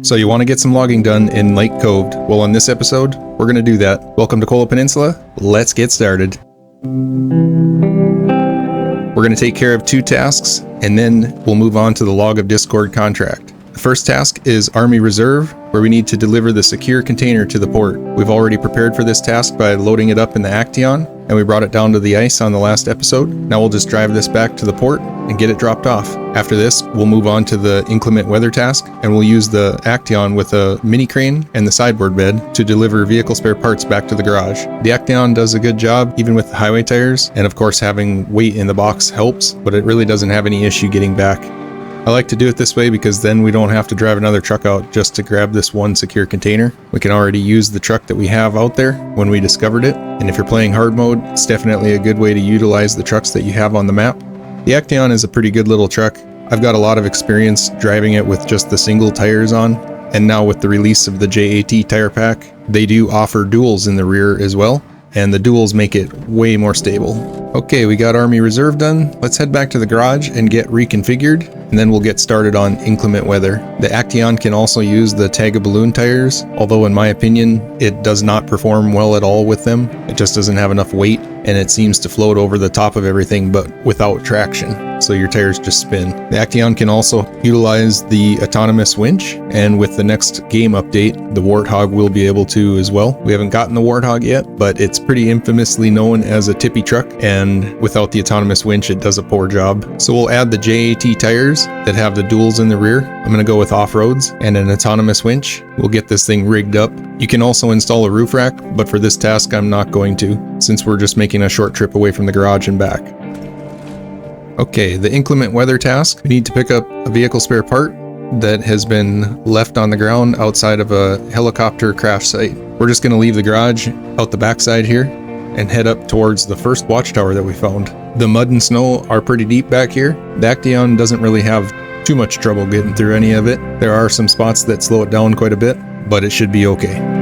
So you want to get some logging done in Lake Kovd? Well, on this episode, we're going to do that. Welcome to Kola Peninsula. Let's get started. We're going to take care of 2 tasks, and then we'll move on to the Log of Discord contract. The first task is Army Reserve, where we need to deliver the secure container to the port. We've already prepared for this task by loading it up in the Action, and we brought it down to the ice on the last episode. Now we'll just drive this back to the port and get it dropped off. After this, we'll move on to the inclement weather task, and we'll use the Action with a mini crane and the sideboard bed to deliver vehicle spare parts back to the garage. The Action does a good job even with the highway tires, and of course having weight in the box helps, but it really doesn't have any issue getting back. I like to do it this way because then we don't have to drive another truck out just to grab this one secure container. We can already use the truck that we have out there when we discovered it, and if you're playing hard mode, it's definitely a good way to utilize the trucks that you have on the map. The Action is a pretty good little truck. I've got a lot of experience driving it with just the single tires on, and now with the release of the JAT tire pack, they do offer duals in the rear as well, and the duals make it way more stable. Okay, we got Army Reserve done. Let's head back to the garage and get reconfigured, and then we'll get started on inclement weather. The Action can also use the Tag-A-Balloon tires, although in my opinion, it does not perform well at all with them. It just doesn't have enough weight, and it seems to float over the top of everything but without traction, so your tires just spin. The Action can also utilize the autonomous winch, and with the next game update, the Warthog will be able to as well. We haven't gotten the Warthog yet, but it's pretty infamously known as a tippy truck, and without the autonomous winch, it does a poor job. So we'll add the JAT tires that have the duals in the rear. I'm going to go with off-roads and an autonomous winch. We'll get this thing rigged up. You can also install a roof rack, but for this task, I'm not going to, since we're just making a short trip away from the garage and back. Okay, the inclement weather task. We need to pick up a vehicle spare part that has been left on the ground outside of a helicopter crash site. We're just going to leave the garage out the backside here and head up towards the first watchtower that we found. The mud and snow are pretty deep back here. The Action doesn't really have too much trouble getting through any of it. There are some spots that slow it down quite a bit, but it should be okay.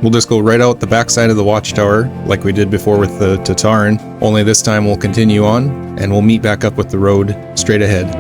We'll just go right out the backside of the watchtower like we did before with the Tataran, only this time we'll continue on and we'll meet back up with the road straight ahead.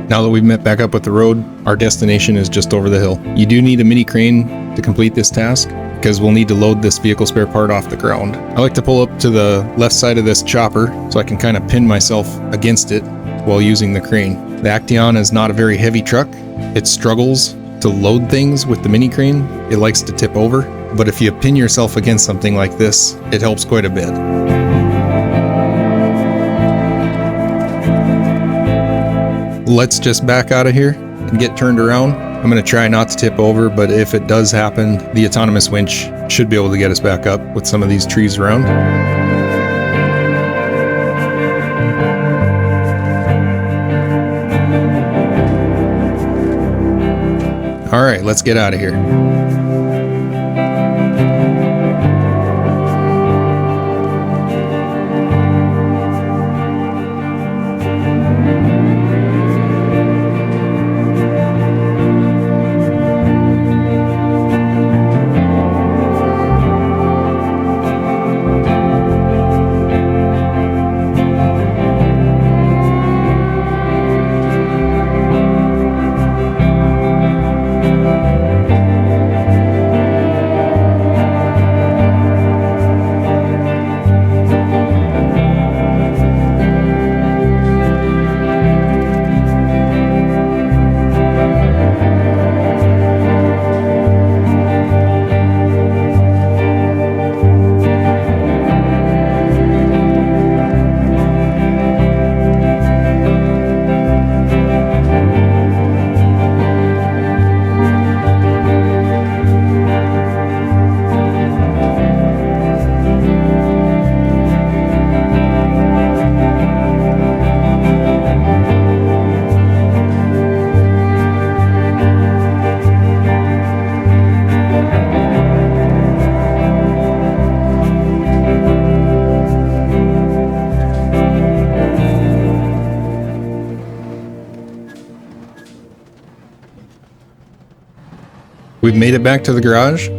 Now that we've met back up with the road, our destination is just over the hill. You do need a mini crane to complete this task, because we'll need to load this vehicle spare part off the ground. I like to pull up to the left side of this chopper so I can kind of pin myself against it while using the crane. The Action is not a very heavy truck. It struggles to load things with the mini crane. It likes to tip over, but if you pin yourself against something like this, it helps quite a bit. Let's just back out of here and get turned around. I'm going to try not to tip over, but if it does happen, the autonomous winch should be able to get us back up with some of these trees around. All right, let's get out of here. We've made it back to the garage.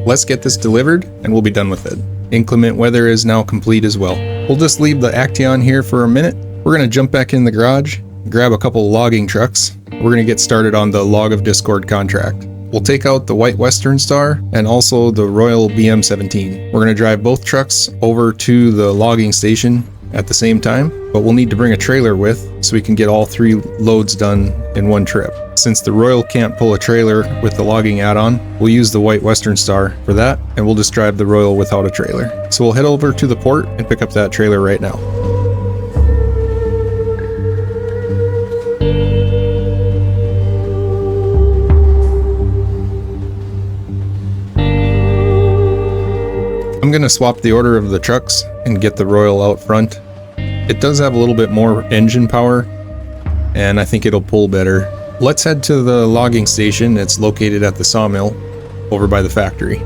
Let's get this delivered and we'll be done with it. Inclement weather is now complete as well. We'll just leave the Action here for a minute. We're going to jump back in the garage, grab a couple logging trucks. We're going to get started on the Log of Discord contract. We'll take out the White Western Star and also the Royal BM-17. We're going to drive both trucks over to the logging station at the same time, but we'll need to bring a trailer with so we can get all 3 loads done in one trip. Since the Royal can't pull a trailer with the logging add-on, we'll use the White Western Star for that, and we'll just drive the Royal without a trailer. So we'll head over to the port and pick up that trailer right now. I'm going to swap the order of the trucks and get the Royal out front. It does have a little bit more engine power, and I think it'll pull better. Let's head to the logging station. It's located at the sawmill over by the factory.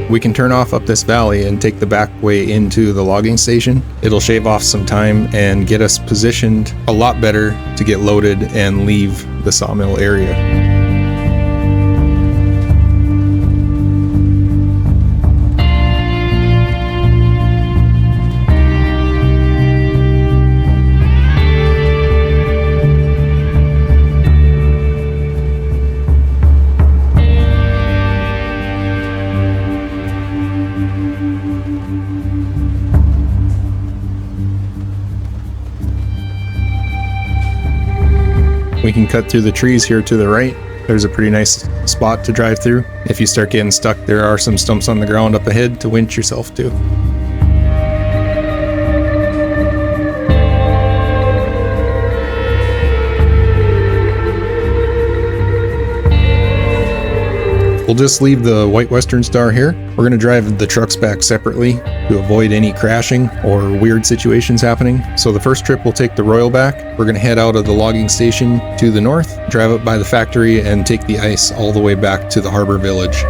We can turn off up this valley and take the back way into the logging station. It'll shave off some time and get us positioned a lot better to get loaded and leave the sawmill area. We can cut through the trees here to the right. There's a pretty nice spot to drive through. If you start getting stuck, there are some stumps on the ground up ahead to winch yourself to. We'll just leave the White Western Star here. We're going to drive the trucks back separately to avoid any crashing or weird situations happening. So the first trip we'll take the Royal back. We're going to head out of the logging station to the north, drive up by the factory, and take the ice all the way back to the harbor village.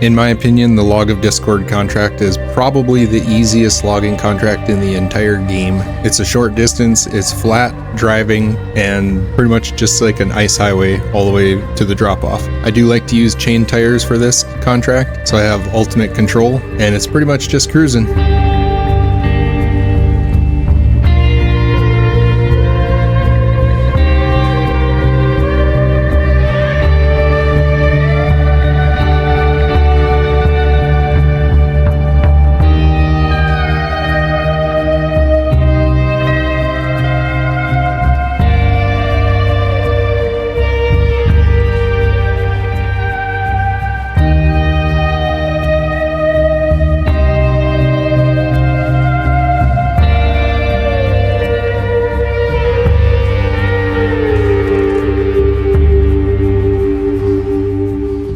In my opinion, the Log of Discord contract is probably the easiest logging contract in the entire game. It's a short distance, it's flat driving, and pretty much just like an ice highway all the way to the drop-off. I do like to use chain tires for this contract, so I have ultimate control, and it's pretty much just cruising.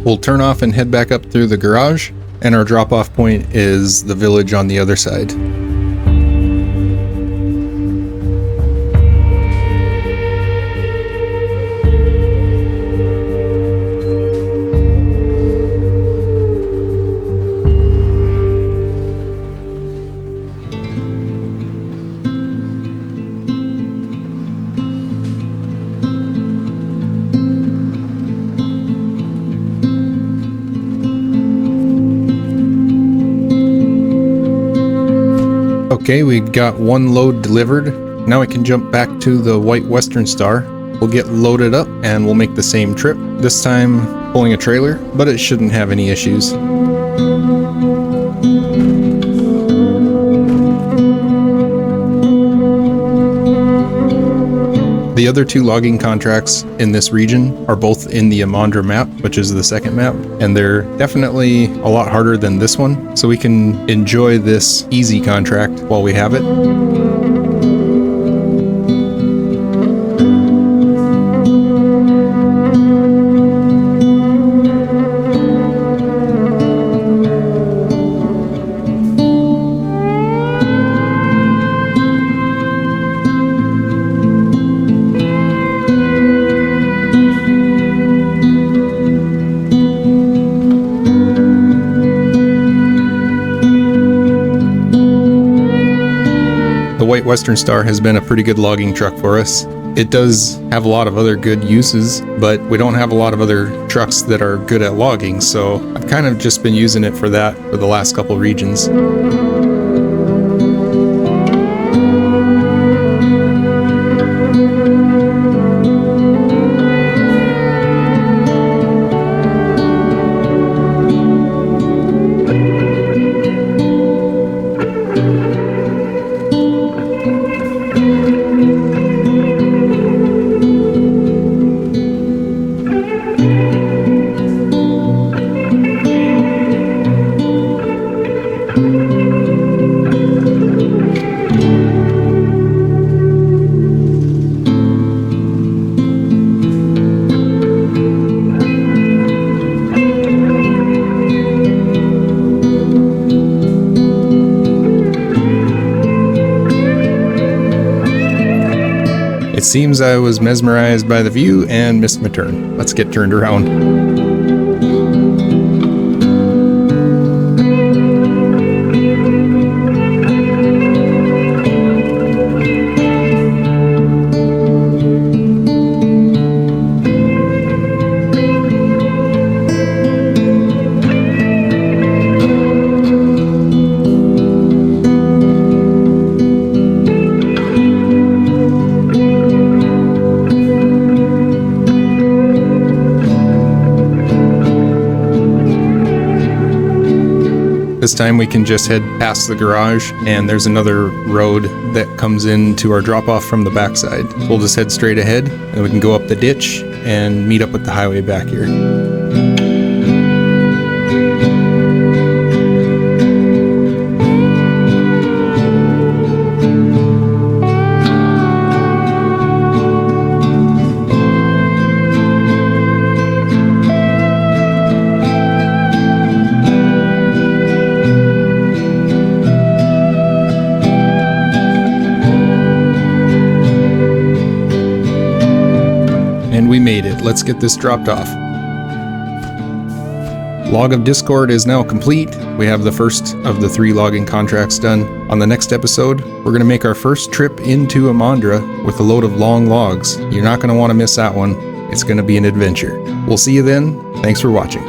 We'll turn off and head back up through the garage, and our drop-off point is the village on the other side. Okay, we got one load delivered. Now we can jump back to the White Western Star. We'll get loaded up and we'll make the same trip. This time pulling a trailer, but it shouldn't have any issues. The other two logging contracts in this region are both in the Amandra map, which is the second map, and they're definitely a lot harder than this one, so we can enjoy this easy contract while we have it. The White Western Star has been a pretty good logging truck for us. It does have a lot of other good uses, but we don't have a lot of other trucks that are good at logging, so I've kind of just been using it for that for the last couple regions. It seems I was mesmerized by the view and missed my turn. Let's get turned around. This time we can just head past the garage, and there's another road that comes into our drop-off from the backside. We'll just head straight ahead, and we can go up the ditch and meet up with the highway back here. And we made it. Let's get this dropped off. Log of Discord is now complete. We have the first of the 3 logging contracts done. On the next episode, we're going to make our first trip into Amandra with a load of long logs. You're not going to want to miss that one. It's going to be an adventure. We'll see you then. Thanks for watching.